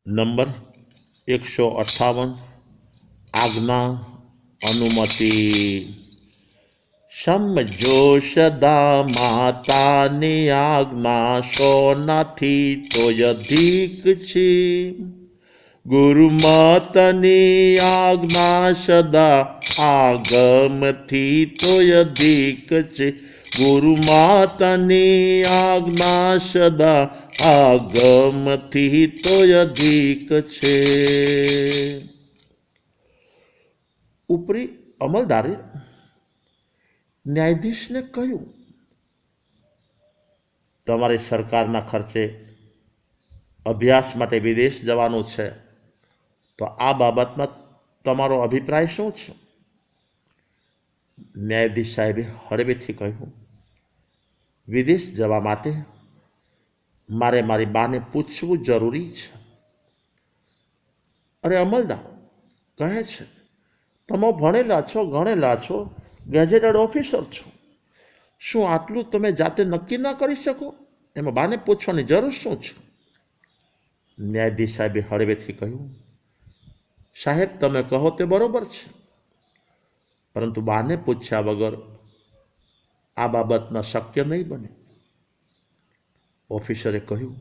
Number 158 આજ્ઞા અનુમતિ। સમજો સદા માતાની આજ્ઞા, સોનાથી તોય અધિક છે। ગુરુમાતાની આજ્ઞા સદા આગમથી તોય અધિક છે। ગુરુમાતાની આજ્ઞા સદા આગમથી તોય અધિક છે। ઉપરી અમલદારે ન્યાયાધીશને કહ્યું, તમારે સરકારના ખર્ચે અભ્યાસ માટે વિદેશ જવાનું છે, તો આ બાબતમાં તમારો અભિપ્રાય શું છે? ન્યાયાધીશ સાહેબે હળવેથી કહ્યું, વિદેશ જવા માટે મારે મારી બાને પૂછવું જરૂરી છે। અરે અમલદાર કહે છે, તમે ભણેલા છો, ગણેલા છો, ગેજેટેડ ઓફિસર છો, શું આટલું તમે જાતે નક્કી ના કરી શકો? એમાં બાને પૂછવાની જરૂર શું છે? ન્યાયાધીશ સાહેબે હળવેથી કહ્યું, સાહેબ તમે કહો તે બરોબર છે, પરંતુ બાને પૂછ્યા વગર આ બાબતમાં શક્ય નહીં બને। ઓફિસરે કહ્યું,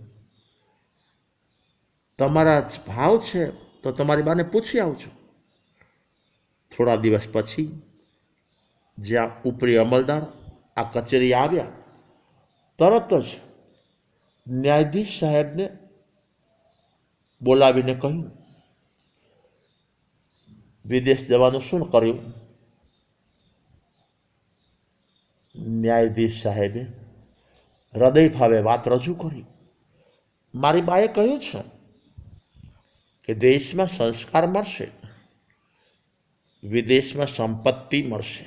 તમારા જ ભાવ છે તો તમારી બાને પૂછી આવજો। થોડા દિવસ પછી જ્યાં ઉપરી અમલદાર આ કચેરી આવ્યા, તરત જ ન્યાયાધીશ સાહેબને બોલાવીને કહ્યું, વિદેશ જવાનું શું કર્યું? ન્યાયાધીશ સાહેબે હૃદય ભાવે વાત રજૂ કરી। મારી બાએ કહ્યું છે કે દેશમાં સંસ્કાર મળશે, વિદેશમાં સંપત્તિ મળશે।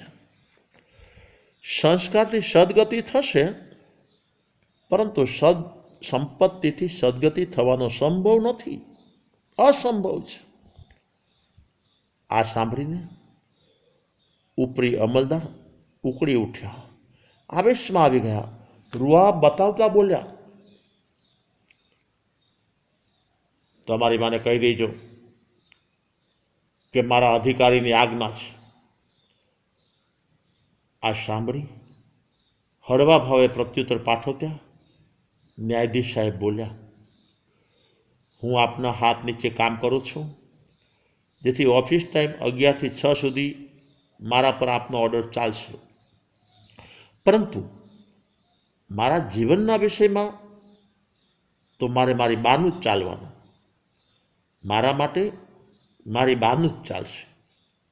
સંસ્કારથી સદગતિ થશે, પરંતુ સંપત્તિથી સદગતિ થવાનો સંભવ નથી, અસંભવ છે। આ સાંભળીને ઉપરી અમલદાર ઉકળી ઉઠ્યા, આવેશમાં આવી ગયા, રૂઆબ બતાવતા બોલ્યા, તમારી માને કહી દેજો કે મારા અધિકારીની આજ્ઞા છે। આ સાંભળી હળવા ભાવે પ્રત્યુત્તર પાઠવતા ન્યાયાધીશ સાહેબ બોલ્યા, હું આપના હાથ નીચે કામ કરું છું, જેથી ઓફિસ ટાઈમ 11 થી 6 સુધી મારા પર આપનો ઓર્ડર ચાલશે, પરંતુ મારા જીવનના વિષયમાં તો મારે મારી બાનું જ ચાલવાનું, મારા માટે મારી બાનું જ ચાલશે,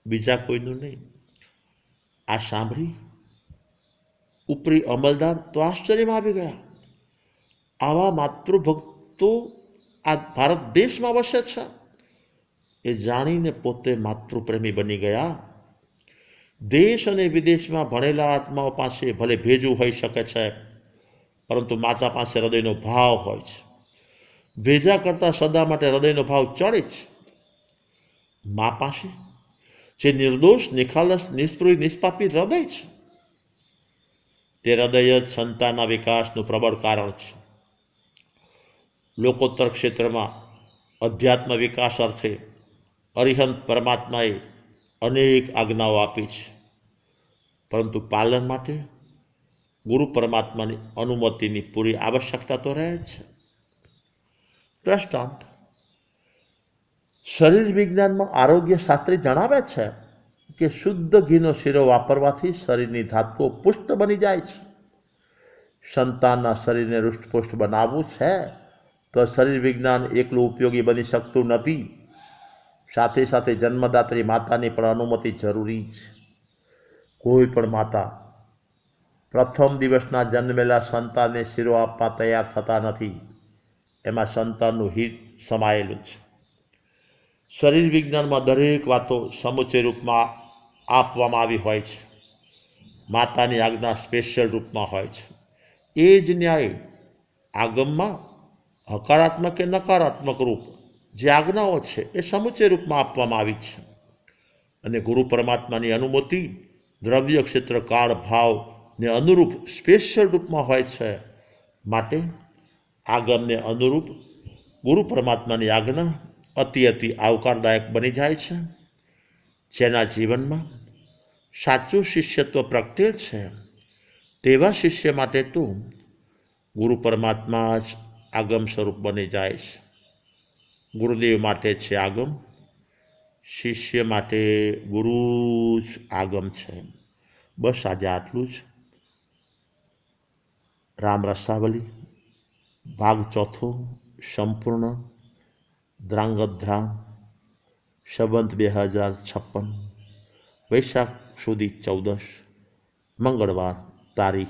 બીજા કોઈનું નહીં। આ સાંભળી ઉપરી અમલદાર તો આશ્ચર્યમાં આવી ગયા, આવા માતૃભક્તો આ ભારત દેશમાં વસે છે એ જાણીને પોતે માતૃપ્રેમી બની ગયા। દેશ અને વિદેશમાં ભણેલા આત્માઓ પાસે ભલે ભેજું હોઈ શકે છે, પરંતુ માતા પાસે હૃદયનો ભાવ હોય છે। ભેજા કરતાં સદા માટે હૃદયનો ભાવ ચડે છે। મા પાસે જે નિર્દોષ, નિખાલસ, નિષ્પૃહ, નિષ્પાપી હૃદય છે, તે હૃદય જ સંતાનના વિકાસનું પ્રબળ કારણ છે। લોકોત્તર ક્ષેત્રમાં અધ્યાત્મ વિકાસ અર્થે અરિહંત પરમાત્માએ અનેક આજ્ઞાઓ આપી છે, પરંતુ પાલન માટે ગુરુ પરમાત્માની અનુમતિની પૂરી આવશ્યકતા તો રહે છે। દ્રષ્ટાંત, શરીર વિજ્ઞાનમાં આરોગ્ય શાસ્ત્રી જણાવે છે કે શુદ્ધ ઘીનો શીરો વાપરવાથી શરીરની ધાતુઓ પુષ્ટ બની જાય છે। સંતાનના શરીરને હૃષ્ટપુષ્ટ બનાવવું છે તો શરીર વિજ્ઞાન એકલું ઉપયોગી બની શકતું નથી, સાથે સાથે જન્મદાત્રી માતાની પણ અનુમતિ જરૂરી છે। કોઈ પણ માતા પ્રથમ દિવસના જન્મેલા સંતાનને શીરો આપવા તૈયાર થતા નથી, એમાં સંતાનનું હિત સમાયેલું છે। શરીર વિજ્ઞાનમાં દરેક વાતો સમુચય રૂપમાં આપવામાં આવી હોય છે, માતાની આજ્ઞા સ્પેશિયલ રૂપમાં હોય છે। એ જ ન્યાય આગમમાં હકારાત્મક કે નકારાત્મક રૂપ જે આજ્ઞાઓ છે એ સમુચય રૂપમાં આપવામાં આવી છે, અને ગુરુ પરમાત્માની અનુમતિ દ્રવ્ય, ક્ષેત્ર, કાળ, ભાવને અનુરૂપ સ્પેશિયલ રૂપમાં હોય છે। માટે આગમને અનુરૂપ ગુરુ પરમાત્માની આજ્ઞા અતિ આવકારદાયક બની જાય છે. જેના જીવનમાં સાચું શિષ્યત્વ પ્રગટે છે તેવા શિષ્ય માટે તો ગુરુ પરમાત્મા જ આગમ સ્વરૂપ બની જાય છે. ગુરુદેવ માટે છે આગમ, શિષ્ય માટે ગુરુ જ આગમ છે. બસ આજે આટલું જ. રામ રસાવલી ભાગ ચોથો સંપૂર્ણ દ્રાંગધ્રામ સંવંત 2056 વૈશાખ સુધી 14 મંગળવાર તારીખ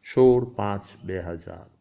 16/5/2000